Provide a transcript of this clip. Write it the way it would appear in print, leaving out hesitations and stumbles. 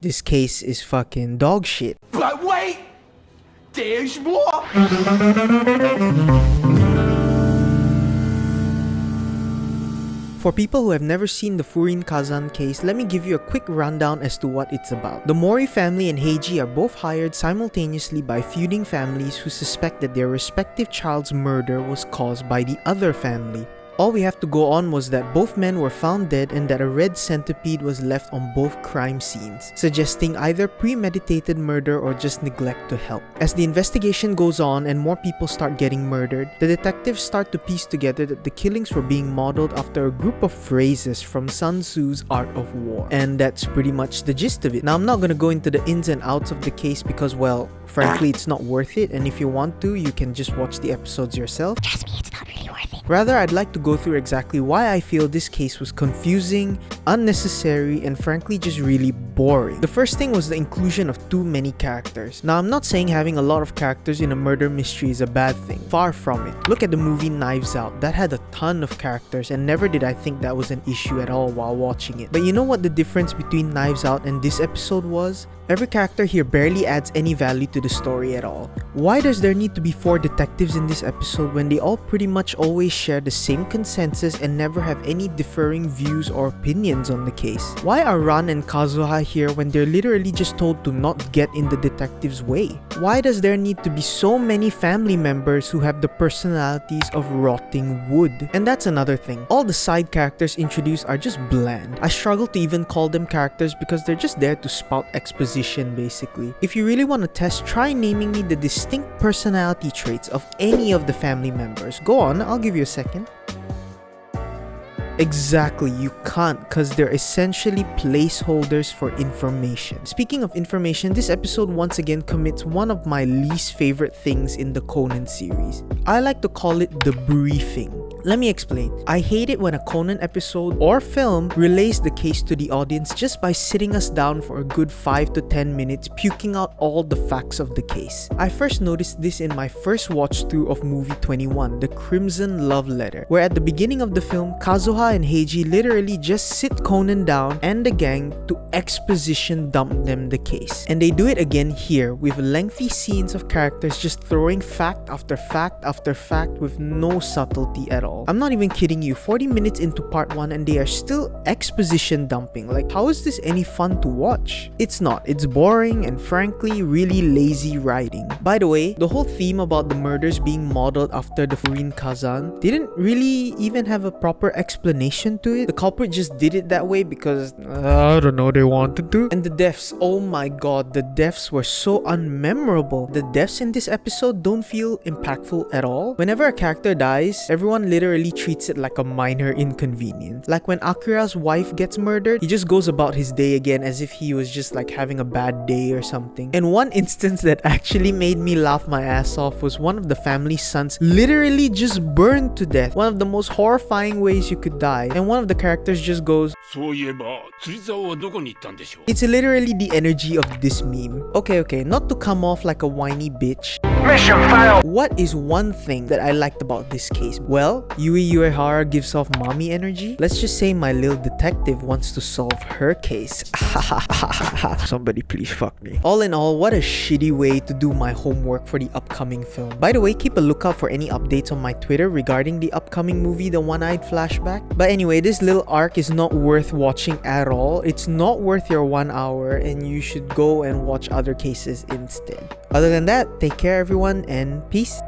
This case is fucking dog shit. But wait! There's more! For people who have never seen the Furinkazan case, let me give you a quick rundown as to what it's about. The Mori family and Heiji are both hired simultaneously by feuding families who suspect that their respective child's murder was caused by the other family. All we have to go on was that both men were found dead and that a red centipede was left on both crime scenes, suggesting either premeditated murder or just neglect to help. As the investigation goes on and more people start getting murdered, the detectives start to piece together that the killings were being modeled after a group of phrases from Sun Tzu's Art of War. And that's pretty much the gist of it. Now, I'm not gonna go into the ins and outs of the case because, well, frankly, it's not worth it, and if you want to, you can just watch the episodes yourself. Trust me, it's not really worth it. Rather, I'd like to go through exactly why I feel this case was confusing, unnecessary, and frankly just really boring. The first thing was the inclusion of too many characters. Now, I'm not saying having a lot of characters in a murder mystery is a bad thing. Far from it. Look at the movie Knives Out. That had a ton of characters and never did I think that was an issue at all while watching it. But you know what the difference between Knives Out and this episode was? Every character here barely adds any value to the story at all. Why does there need to be 4 detectives in this episode when they all pretty much always share the same consensus and never have any differing views or opinions on the case? Why are Ran and Kazuha here when they're literally just told to not get in the detective's way? Why does there need to be so many family members who have the personalities of rotting wood? And that's another thing. All the side characters introduced are just bland. I struggle to even call them characters because they're just there to spout exposition basically. If you really want to test, try naming me the distinct personality traits of any of the family members. Go on, I'll give you a second. Exactly, you can't because they're essentially placeholders for information. Speaking of information, this episode once again commits one of my least favorite things in the Conan series. I like to call it the briefing. Let me explain. I hate it when a Conan episode or film relays the case to the audience just by sitting us down for a good 5 to 10 minutes puking out all the facts of the case. I first noticed this in my first watch through of movie 21, The Crimson Love Letter, where at the beginning of the film, Kazuha and Heiji literally just sit Conan down and the gang to exposition dump them the case. And they do it again here with lengthy scenes of characters just throwing fact after fact after fact with no subtlety at all. I'm not even kidding you, 40 minutes into part 1 and they are still exposition dumping. Like, how is this any fun to watch? It's not. It's boring and frankly really lazy writing. By the way, the whole theme about the murders being modeled after the Furinkazan didn't really even have a proper explanation to it. The culprit just did it that way because I don't know, they wanted to. And the deaths, oh my god, the deaths were so unmemorable. The deaths in this episode don't feel impactful at all. Whenever a character dies, everyone literally treats it like a minor inconvenience. Like when Akira's wife gets murdered, he just goes about his day again as if he was just like having a bad day or something. And one instance that actually made me laugh my ass off was one of the family's sons literally just burned to death. One of the most horrifying ways you could die. And one of the characters just goes, it's literally the energy of this meme. Okay, not to come off like a whiny bitch. Mission failed! What is one thing that I liked about this case? Well, Yui Uehara gives off mommy energy. Let's just say my little detective wants to solve her case. Somebody please fuck me. All in all, what a shitty way to do my homework for the upcoming film. By the way, keep a lookout for any updates on my Twitter regarding the upcoming movie, The One-Eyed Flashback. But anyway, this little arc is not worth watching at all. It's not worth your 1 hour and you should go and watch other cases instead. Other than that, take care everyone and peace.